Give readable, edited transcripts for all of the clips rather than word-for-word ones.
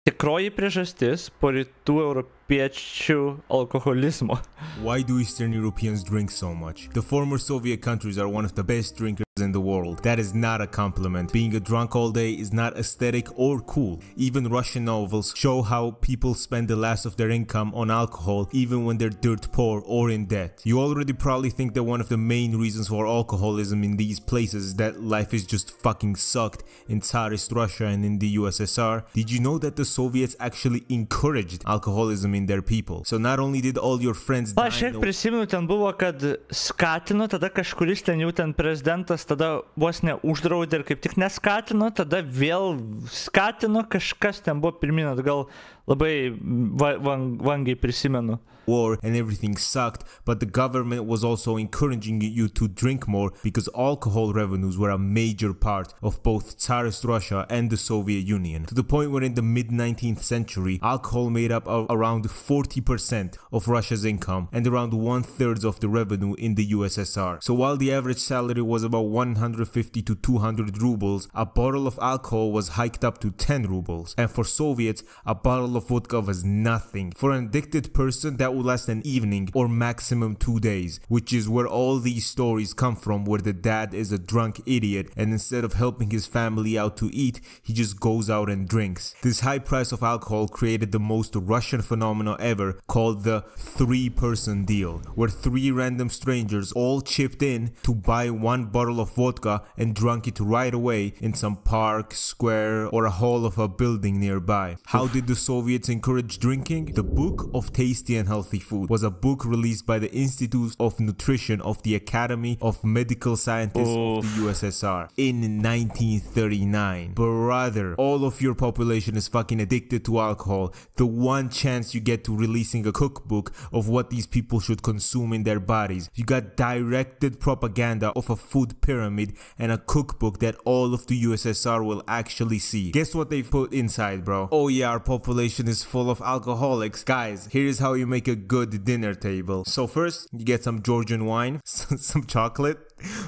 tikroji priežastis po rytų europiečių alkoholizmo. Why do Eastern Europeans drink so much? The former Soviet countries are one of the best drinkers in the world. That is not a compliment. Being a drunk all day is not aesthetic or cool. Even Russian novels show how people spend the last of their income on alcohol even when they're dirt poor or in debt. You already probably think that one of the main reasons for alcoholism in these places is that life is just fucking sucked in Tsarist Russia and in the USSR. Did you know that the Soviets actually encouraged alcoholism in their people? So not only did all your friends die... Aš kiek prisimenu, ten buvo, kad skatino, tada kažkuris ten jau ten prezidentas tada vos ne uždraudė ir kaip tik neskatino, tada vėl skatino, kažkas ten buvo pirmin atgal, labai vangiai prisimenu. War and everything sucked, but the government was also encouraging you to drink more because alcohol revenues were a major part of both Tsarist Russia and the Soviet Union, to the point where in the mid-19th century alcohol made up around 40% of Russia's income and around 1/3 of the revenue in the USSR. So while the average salary was about 150 to 200 rubles, a bottle of alcohol was hiked up to 10 rubles, and for Soviets a bottle of vodka was nothing. For an addicted person that would last an evening or maximum 2 days, which is where all these stories come from, where the dad is a drunk idiot and instead of helping his family out to eat, he just goes out and drinks. This high price of alcohol created the most Russian phenomenon ever, called the 3-person deal, where 3 random strangers all chipped in to buy 1 bottle of vodka and drank it right away in some park, square, or a hall of a building nearby. How did the Soviets encourage drinking? The Book of Tasty and Healthy Food was a book released by the Institute of Nutrition of the Academy of Medical Scientists of the USSR in 1939. Brother, all of your population is fucking addicted to alcohol. The one chance you get to releasing a cookbook of what these people should consume in their bodies. You got directed propaganda of a food pyramid and a cookbook that all of the USSR will actually see. Guess what they put inside, bro? Oh yeah, our population is full of alcoholics. Guys, here's how you make a good dinner table. So first, you get some Georgian wine, some chocolate,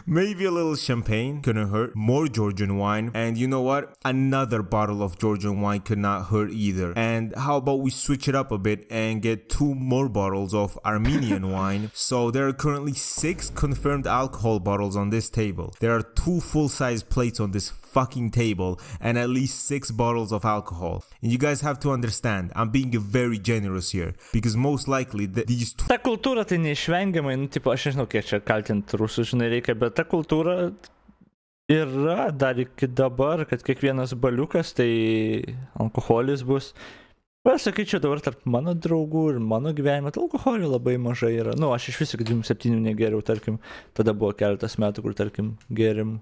maybe a little champagne, couldn't hurt, more Georgian wine, and you know what? Another bottle of Georgian wine could not hurt either. And how about we switch it up a bit and get 2 more bottles of Armenian wine? So there are currently 6 confirmed alcohol bottles on this table. There are 2 full-size plates on this fucking table and at least 6 bottles of alcohol. And you guys have to understand, I'm being very generous here, because most likely these 2... Ta kultūra tai neišvengiamai, nu, tipo, aš nežinau, kiek čia kaltinti rusų, žinai, reikia, bet ta kultūra yra dar iki dabar, kad kiekvienas baliukas tai alkoholis bus. Aš sakyčiau, dabar tarp mano draugų ir mano gyvenime tai alkoholio labai mažai yra. Nu, aš iš viso 27 negeriau, tarkim, tada buvo keletas metų, kur, tarkim, gerim.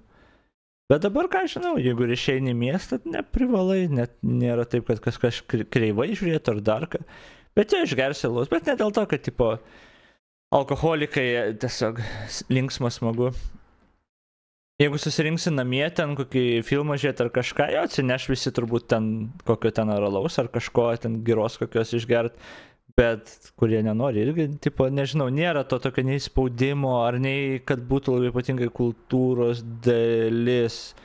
Bet dabar, ką žinau, jeigu ir išeini į miestą, neprivalai, net nėra taip, kad kažkas kreivai žiūrėtų ar dar ką. Bet jau išgersi alaus, bet ne dėl to, kad, tipo, alkoholikai tiesiog linksma smagu. Jeigu susirinksi namie, ten kokį filmą žiūrėti ar kažką, jo atsineš visi turbūt ten kokio ten ar alaus ar kažko, ten giros kokios išgert. Bet kurie nenori irgi, tipo, nežinau, nėra to tokio nei spaudimo, ar nei, kad būtų labai ypatingai kultūros dalis.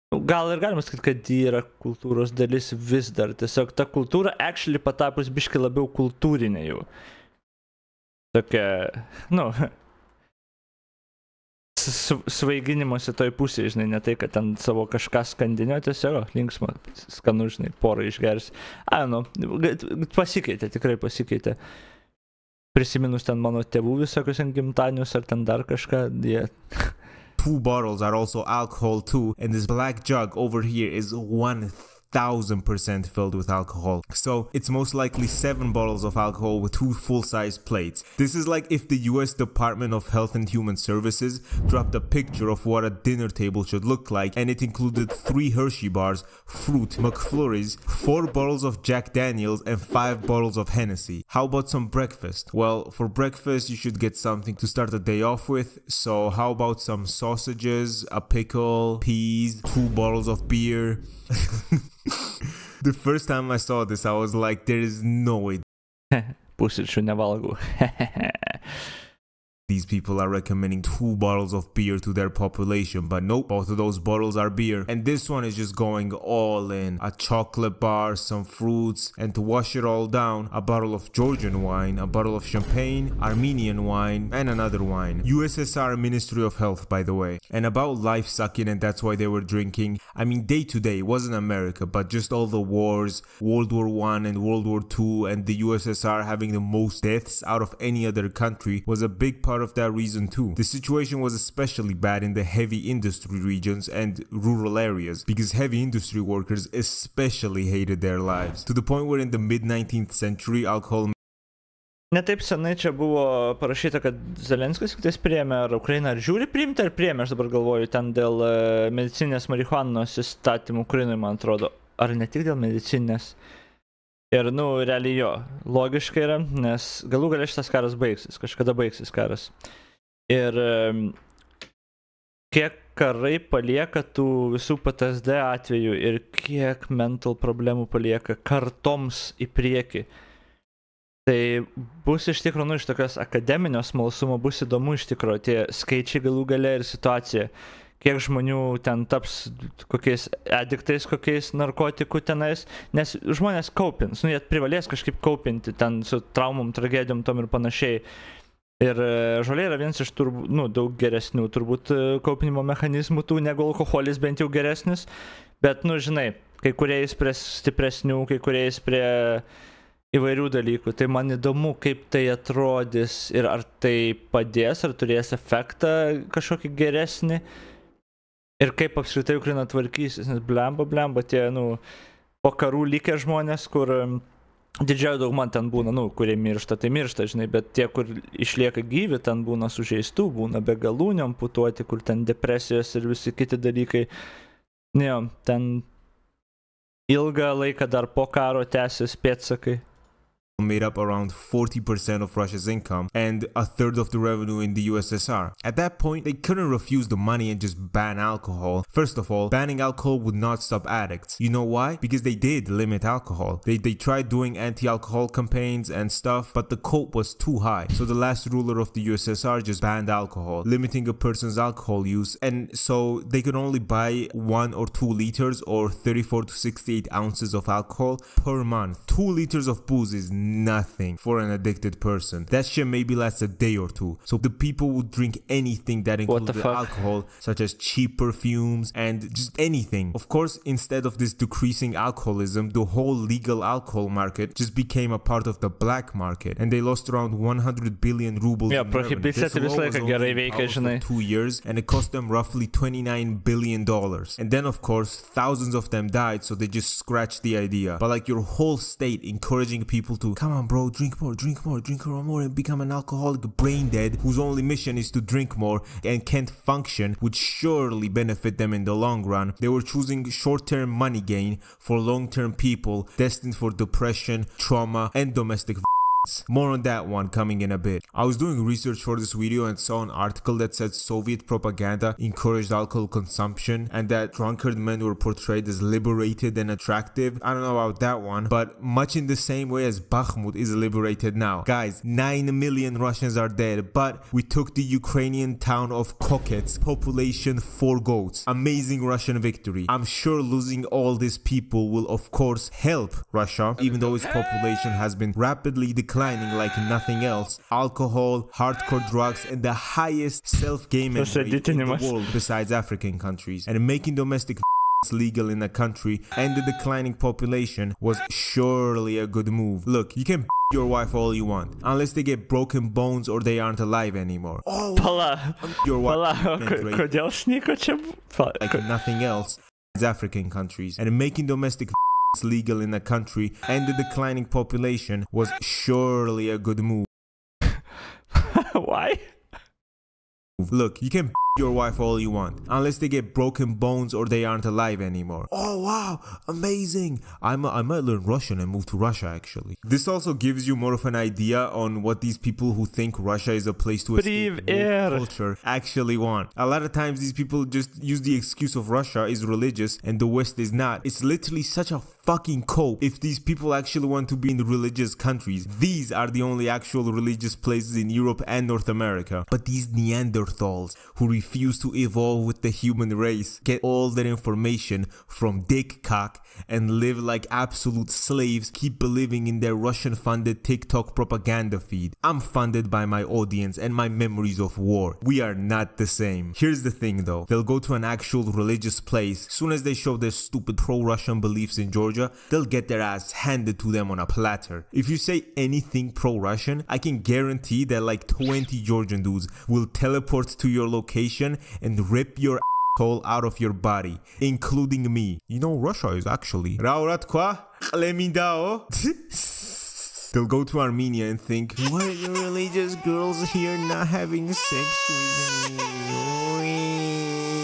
Gal ir galima sakyti, kad yra kultūros dalis vis dar. Tiesiog ta kultūra actually patapus biškai labiau kultūrinė jau. Tokia, nu, svaiginimuose toj pusėje, žinai, ne tai, kad ten savo kažką skandinio, tiesiog linksma, skanu, žinai, porą išgers. Nu, pasikeitė, tikrai pasikeitė. Prisiminus ten mano tėvų visokius gimtadienius ar ten dar kažką, jie... 2 bottles are also alcohol too, and this black jug over here is 1000% filled with alcohol. So it's most likely 7 bottles of alcohol with 2 full-size plates. This is like if the US Department of Health and Human Services dropped a picture of what a dinner table should look like, and it included 3 Hershey bars, fruit, McFlurries, 4 bottles of Jack Daniels, and 5 bottles of Hennessy. How about some breakfast? Well, for breakfast you should get something to start the day off with, so how about some sausages, a pickle, peas, 2 bottles of beer. The first time I saw this, I was like, there is no way pusryčių nevalgau. these people are recommending 2 bottles of beer to their population, but nope, both of those bottles are beer. And this one is just going all in. A chocolate bar, some fruits, and to wash it all down, a bottle of Georgian wine, a bottle of champagne, Armenian wine, and another wine. USSR Ministry of Health, by the way. And about life sucking, and that's why they were drinking. I mean, day to day, it wasn't America, but just all the wars, World War I and World War II, and the USSR having the most deaths out of any other country was a big part of that reason too. The situation was especially bad in the heavy industry regions and rural areas, because heavy industry workers especially hated their lives, to the point where in the mid-19th century alcohol. Netaip senai čia buvo parašyta, kad Zelenskis kitais priėmė, ar Ukraina ar žiūri priimti, ar priėmė, aš dabar galvoju, ten dėl medicinės marihuanos įstatymų Ukrainai, man atrodo, ar ne tik dėl medicinės. Ir, realiai jo, logiškai yra, nes galų galia šitas karas baigsis, kažkada baigsis karas. Ir kiek karai palieka tų visų PTSD atvejų ir kiek mental problemų palieka kartoms į priekį. Tai bus iš tikro, iš tokios akademinio smalsumo, bus įdomu iš tikro tie skaičiai galų gale ir situacija. Kiek žmonių ten taps kokiais adiktais, kokiais narkotikų tenais, nes žmonės kaupins, jie privalės kažkaip kaupinti ten su traumom, tragedijom, tom ir panašiai. Ir žolė yra vienas iš daug geresnių turbūt kaupinimo mechanizmų tų, negu alkoholis bent jau geresnis, bet, žinai, kai kuriais prie stipresnių, kai kuriais prie įvairių dalykų. Tai man įdomu, kaip tai atrodys ir ar tai padės, ar turės efektą kažkokį geresnį ir kaip apskritai Ukraina tvarkysis, nes blemba tie, po karų likę žmonės, kur didžioji dauguma ten būna, kurie miršta, tai miršta, žinai, bet tie, kur išlieka gyvi, ten būna sužeistų, būna be galūnių amputuoti, kur ten depresijos ir visi kiti dalykai. Ten ilgą laiką dar po karo tęsis pėdsakai. Made up around 40% of Russia's income and a third of the revenue in the USSR. At that point, they couldn't refuse the money and just ban alcohol. First of all, banning alcohol would not stop addicts. You know why? Because they did limit alcohol. They tried doing anti-alcohol campaigns and stuff, but the cost was too high. So the last ruler of the USSR just banned alcohol, limiting a person's alcohol use, and so they could only buy 1 or 2 liters or 34 to 68 ounces of alcohol per month. 2 liters of booze is nothing for an addicted person. That shit maybe lasts a day or two. So the people would drink anything that included alcohol, such as cheap perfumes and just anything. Of course, instead of this decreasing alcoholism, the whole legal alcohol market just became a part of the black market, and they lost around 100 billion rubles. Yeah, prohibicija tai visą laiką gerai veikia, žinai. 2 years, and it cost them roughly $29 billion. And then, of course, thousands of them died, so they just scratched the idea. But like your whole state encouraging people to, come on bro, drink more, and become an alcoholic brain dead whose only mission is to drink more and can't function, would surely benefit them in the long run. They were choosing short-term money gain for long-term people destined for depression, trauma, and domestic violence. More on that one coming in a bit. I was doing research for this video and saw an article that said Soviet propaganda encouraged alcohol consumption and that drunkard men were portrayed as liberated and attractive. I don't know about that one, but much in the same way as Bakhmut is liberated now. Guys, 9 million Russians are dead, but we took the Ukrainian town of Kokets, population 4 goats. Amazing Russian victory. I'm sure losing all these people will of course help Russia, even though its population has been rapidly declining like nothing else. Alcohol, hardcore drugs, and the highest self-gaming rate in the world besides African countries. And making domestic legal in a country and the declining population was surely a good move. Look, you can your wife all you want, unless they get broken bones or they aren't alive anymore. Oh, your wife like nothing else besides African countries. And making domestic legal in a country and the declining population was surely a good move. Why? Look, you can your wife all you want, unless they get broken bones or they aren't alive anymore. Oh wow, amazing! I might learn Russian and move to Russia actually. This also gives you more of an idea on what these people who think Russia is a place to escape culture actually want. A lot of times these people just use the excuse of Russia is religious and the West is not. It's literally such a fucking cope if these people actually want to be in religious countries. These are the only actual religious places in Europe and North America. But these Neanderthals who refuse to evolve with the human race get all their information from dick cock and live like absolute slaves, keep believing in their Russian-funded TikTok propaganda feed. I'm funded by my audience and my memories of war. We are not the same. Here's the thing though, they'll go to an actual religious place. Soon as they show their stupid pro-Russian beliefs in Georgia, they'll get their ass handed to them on a platter. If you say anything pro-Russian, I can guarantee that like 20 Georgian dudes will teleport to your location and rip your hole out of your body, including me. You know, Russia is actually They'll go to Armenia and think, why are the religious girls here not having sex with me?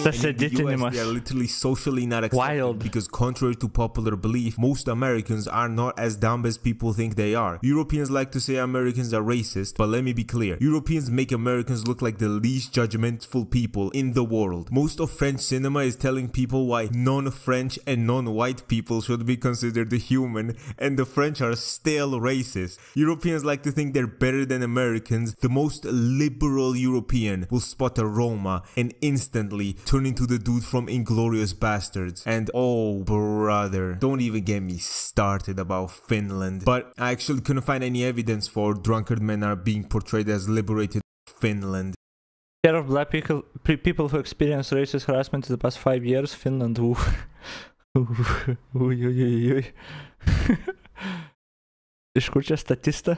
And in the US, they are literally socially not accepted. Wild. Because contrary to popular belief, most Americans are not as dumb as people think they are. Europeans like to say Americans are racist, but let me be clear. Europeans make Americans look like the least judgmental people in the world. Most of French cinema is telling people why non-French and non-white people should be considered human, and the French are still racist. Europeans like to think they're better than Americans. The most liberal European will spot a Roma and instantly turn into the dude from Inglourious Bastards. And oh brother, don't even get me started about Finland. But I actually couldn't find any evidence for drunkard men are being portrayed as liberated Finland. Care of black people who experience racist harassment in the past 5 years, Finland. Iš kur čia statista?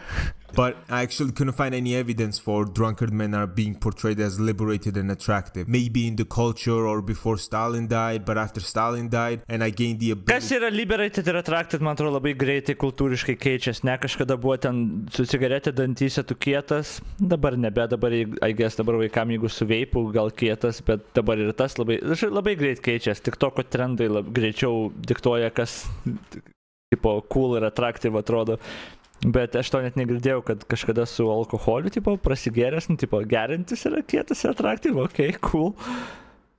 But I actually couldn't find any evidence for drunkard men are being portrayed as liberated and attractive. Maybe in the culture or before Stalin died, but after Stalin died and I gained the ability... Kas yra liberated ir attracted, man atrodo, labai greitai kultūriškai keičiasi. Ne kažkada buvo ten su cigaretė dantyse tu kietas, dabar nebe, dabar, I guess, dabar vaikam jeigu su veipu gal kietas, bet dabar ir tas labai greit keičiasi. Tik toko trendai greičiau diktuoja, kas tipo cool ir attractive atrodo. Bet aš to net negirdėjau, kad kažkada su alkoholiu, tipo, prasigėręs, tipo, gerintis yra kietas ir atraktyv, okay, cool.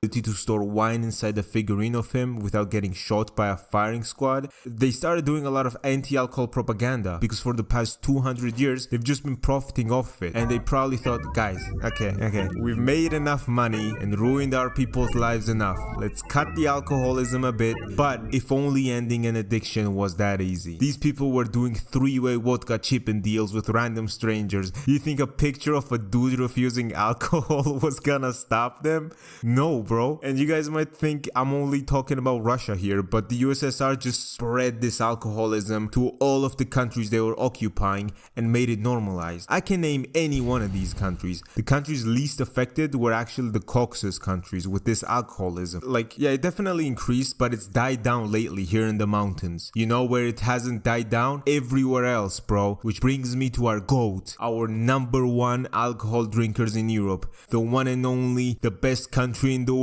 To store wine inside a figurine of him without getting shot by a firing squad. They started doing a lot of anti-alcohol propaganda because for the past 200 years they've just been profiting off it, and they probably thought, guys, okay, we've made enough money and ruined our people's lives enough, let's cut the alcoholism a bit. But if only ending an addiction was that easy. These people were doing three-way vodka chip-in deals with random strangers. You think a picture of a dude refusing alcohol was gonna stop them? No, bro. And you guys might think I'm only talking about Russia here, but the USSR just spread this alcoholism to all of the countries they were occupying and made it normalized. I can name any one of these countries. The countries least affected were actually the Caucasus countries with this alcoholism. Like, yeah, it definitely increased, but it's died down lately here in the mountains. You know where it hasn't died down? Everywhere else, bro. Which brings me to our GOAT, our #1 alcohol drinkers in Europe. The one and only, the best country in the world.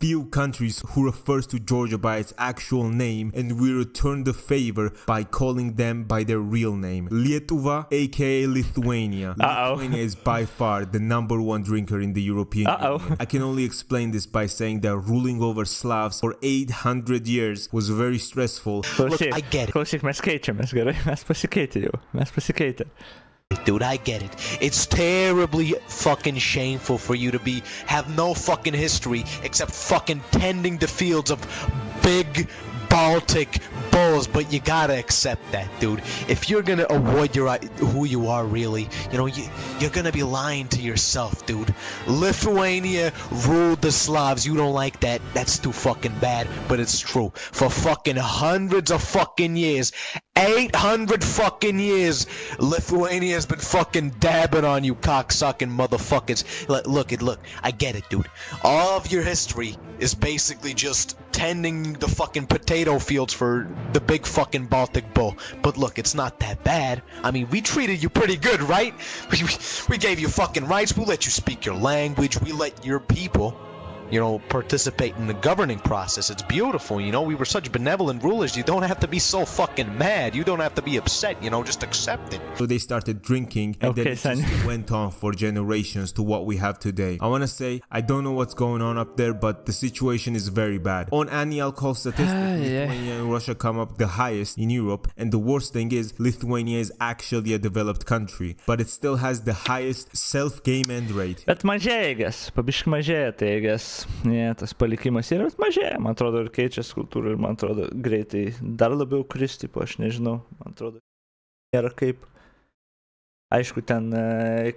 Few countries who refers to Georgia by its actual name, and we return the favor by calling them by their real name. Lietuva, aka Lithuania. Lithuania is by far the #1 drinker in the European Union. I can only explain this by saying that ruling over Slavs for 800 years was very stressful. Look, I get it. Klausyk, mes keičiamės, gerai? Mes pasikeitė jau. Mes pasikeitė. Dude, I get it. It's terribly fucking shameful for you to have no fucking history except fucking tending the fields of big Baltic bulls, but you gotta accept that, dude. If you're gonna avoid who you are really, you know, you're gonna be lying to yourself, dude. Lithuania ruled the Slavs. You don't like that? That's too fucking bad, but it's true. For fucking hundreds of fucking years, 800 fucking years, Lithuania has been fucking dabbing on you cocksucking motherfuckers. Look, I get it, dude. All of your history is basically just tending the fucking potato fields for the big fucking Baltic bull. But look, it's not that bad. I mean, we treated you pretty good, right? We gave you fucking rights. We let you speak your language. We let your people you know, participate in the governing process. It's beautiful, you know. We were such benevolent rulers. You don't have to be so fucking mad. You don't have to be upset, you know, just accept it. So they started drinking, and then it just went on for generations to what we have today. I want to say, I don't know what's going on up there, but the situation is very bad. On any alcohol statistics, Lithuania and Russia come up the highest in Europe, and the worst thing is Lithuania is actually a developed country, but it still has the highest self-game end rate. Bet mažėja, gas, pabiškai mažėja, tai gas, tas palikimas yra, bet mažėja, man atrodo, ir keičiasi kultūra, ir man atrodo, greitai dar labiau kristi, aš nežinau, man atrodo, nėra kaip. Aišku, ten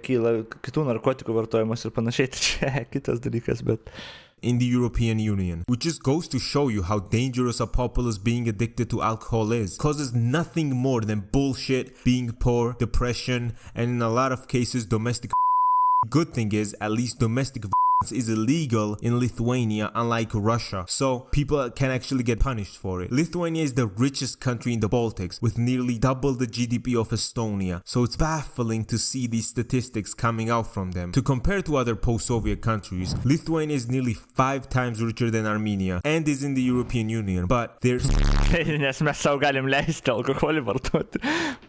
kyla kitų narkotikų vartojimas ir panašiai, tai čia kitas dalykas, bet... In the European Union, which just goes to show you how dangerous a populace being addicted to alcohol is. Causes nothing more than bullshit, being poor, depression, and in a lot of cases, domestic. Good thing is, at least domestic is illegal in Lithuania, unlike Russia, so people can actually get punished for it. Lithuania is the richest country in the Baltics, with nearly double the GDP of Estonia, so it's baffling to see these statistics coming out from them. To compare to other post-Soviet countries, Lithuania is nearly 5 times richer than Armenia and is in the European Union, but there's... Nes mes savo galim leisti alkoholį vartoti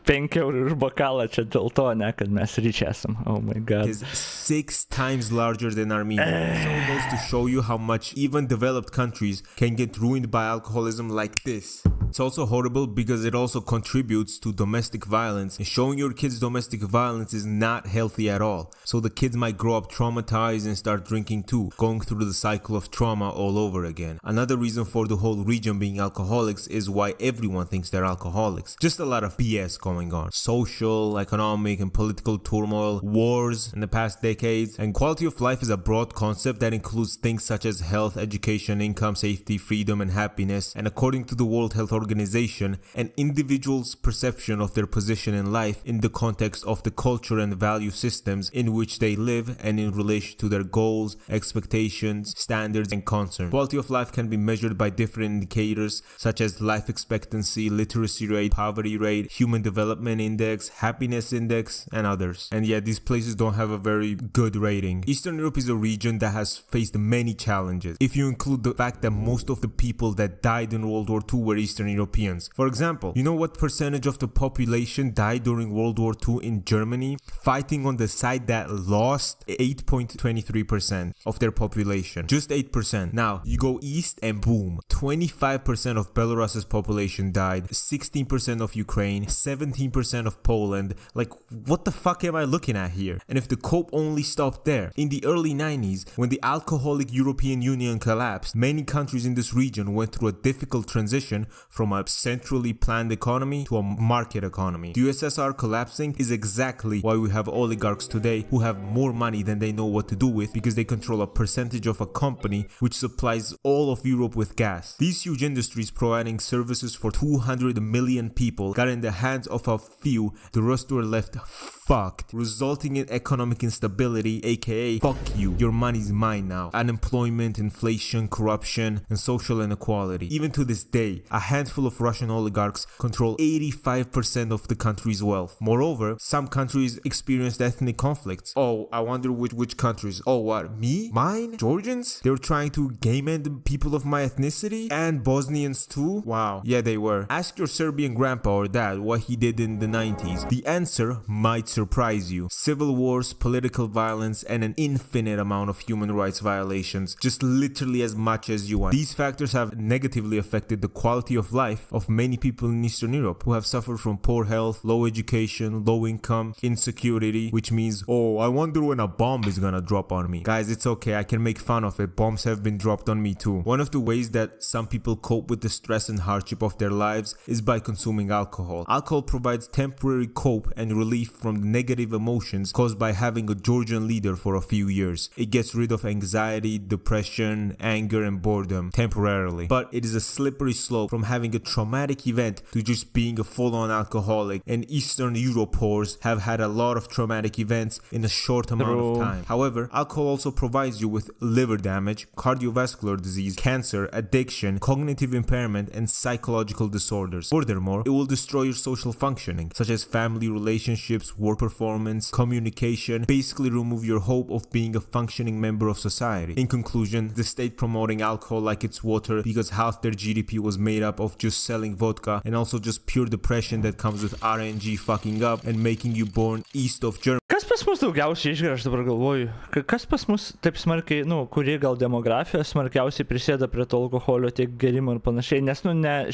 5 eurų už bokalą, čia dėl to, ne, kad mes ryčiai esam. Oh my god. Is 6 times larger than Armenia. So it goes to show you how much even developed countries can get ruined by alcoholism like this. It's also horrible because it also contributes to domestic violence, and showing your kids domestic violence is not healthy at all. So the kids might grow up traumatized and start drinking too, going through the cycle of trauma all over again. Another reason for the whole region being alcoholics is why everyone thinks they're alcoholics. Just a lot of BS going on. Social, economic, and political turmoil, wars in the past decades, and quality of life is a broad concept that includes things such as health, education, income, safety, freedom, and happiness. And according to the World Health Organization, an individual's perception of their position in life in the context of the culture and value systems in which they live and in relation to their goals, expectations, standards, and concerns. Quality of life can be measured by different indicators such as life expectancy, literacy rate, poverty rate, human development index, happiness index, and others. And yet these places don't have a very good rating. Eastern Europe is a region that has faced many challenges, if you include the fact that most of the people that died in World War II were Eastern Europeans. For example, you know what percentage of the population died during World War II in Germany, fighting on the side that lost? 8.23% of their population. Just 8%. Now, you go east and boom, 25% of Belarus's population died, 16% of Ukraine, 17% of Poland. Like, what the fuck am I looking at here? And if the cope only stopped there, in the early 90s, when the alcoholic European Union collapsed, many countries in this region went through a difficult transition from a centrally planned economy to a market economy. The USSR collapsing is exactly why we have oligarchs today who have more money than they know what to do with, because they control a percentage of a company which supplies all of Europe with gas. These huge industries providing services for 200 million people got in the hands of a few, the rest were left fucked, resulting in economic instability, aka fuck you, your money's mine now, unemployment, inflation, corruption, and social inequality. Even to this day, a handful of Russian oligarchs control 85% of the country's wealth. Moreover, some countries experienced ethnic conflicts. Oh, I wonder which countries. Oh, what? Me? Mine? Georgians? They were trying to game end the people of my ethnicity? And Bosnians too? Wow. Yeah, they were. Ask your Serbian grandpa or dad what he did in the 90s. The answer might surprise you. Civil wars, political violence, and an infinite amount of human rights violations. Just literally as much as you want. These factors have negatively affected the quality of life of many people in Eastern Europe who have suffered from poor health, low education, low income, insecurity, which means, oh, I wonder when a bomb is gonna drop on me. Guys, it's okay, I can make fun of it. Bombs have been dropped on me too. One of the ways that some people cope with the stress and hardship of their lives is by consuming alcohol. Alcohol provides temporary cope and relief from the negative emotions caused by having a Georgian leader for a few years. It gets rid of anxiety, depression, anger, and boredom temporarily. But it is a slippery slope from having having a traumatic event to just being a full-on alcoholic, and Eastern Europors have had a lot of traumatic events in a short amount of time. However, alcohol also provides you with liver damage, cardiovascular disease, cancer, addiction, cognitive impairment, and psychological disorders. Furthermore, it will destroy your social functioning, such as family relationships, work performance, communication, basically remove your hope of being a functioning member of society. In conclusion, the state promoting alcohol like it's water because half their GDP was made up of just selling vodka, and also just pure depression that comes with RNG fucking up and making you born east of Germany. Kas pas mus daugiausiai išgeria, aš dabar galvoju? Kas pas mus taip smarkiai, kurie gal demografija smarkiausiai prisėda prie to alkoholio tiek gerimo ir panašiai, nes,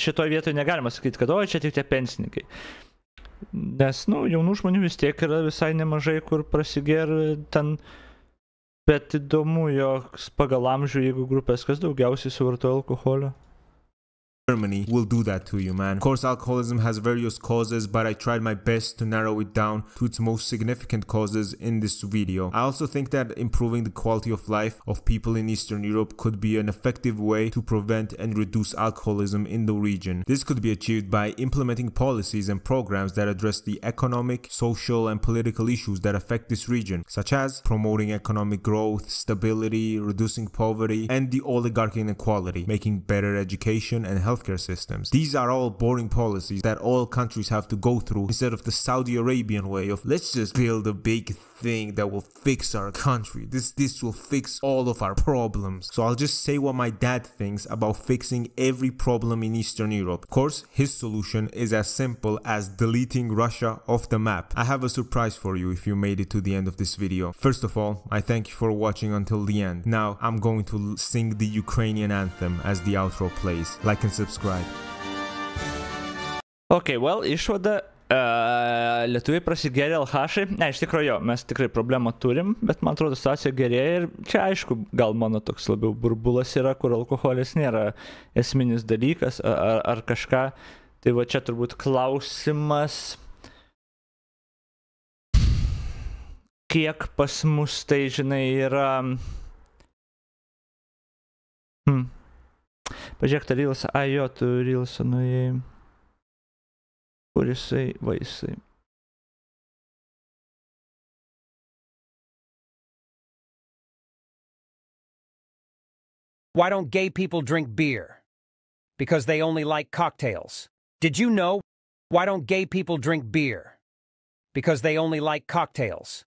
šitoj vietoje negalima sakyti, kad čia tik tie pensininkai. Nes, jaunų žmonių vis tiek yra visai nemažai, kur prasiger ten, bet įdomu, jog pagal amžių, jeigu grupės, kas daugiausiai suvartoja alkoholio. Germany will do that to you, man. Of course, alcoholism has various causes, but I tried my best to narrow it down to its most significant causes in this video. I also think that improving the quality of life of people in Eastern Europe could be an effective way to prevent and reduce alcoholism in the region. This could be achieved by implementing policies and programs that address the economic, social, and political issues that affect this region, such as promoting economic growth, stability, reducing poverty, and the oligarchy inequality, making better education and healthcare systems. These are all boring policies that all countries have to go through, instead of the Saudi Arabian way of let's just build a big thing that will fix our country. This will fix all of our problems. So I'll just say what my dad thinks about fixing every problem in Eastern Europe. Of course, his solution is as simple as deleting Russia off the map. I have a surprise for you if you made it to the end of this video. First of all, I thank you for watching until the end. Now I'm going to sing the Ukrainian anthem as the outro plays. Like and subscribe. Okay, well, išvada. Lietuviai prasigėrė LH. Ne, iš tikrųjų, mes tikrai problemą turim, bet man atrodo situacija gerėja ir čia aišku, gal mano toks labiau burbulas yra, kur alkoholis nėra esminis dalykas ar kažką. Tai va čia turbūt klausimas, kiek pas mus tai, žinai, yra... Pažiūrėk, tą Reelsą, tu Reelsą nuėjai. Kur jisai, va jisai. Why don't gay people drink beer? Because they only like cocktails. Did you know? Why don't gay people drink beer? Because they only like cocktails.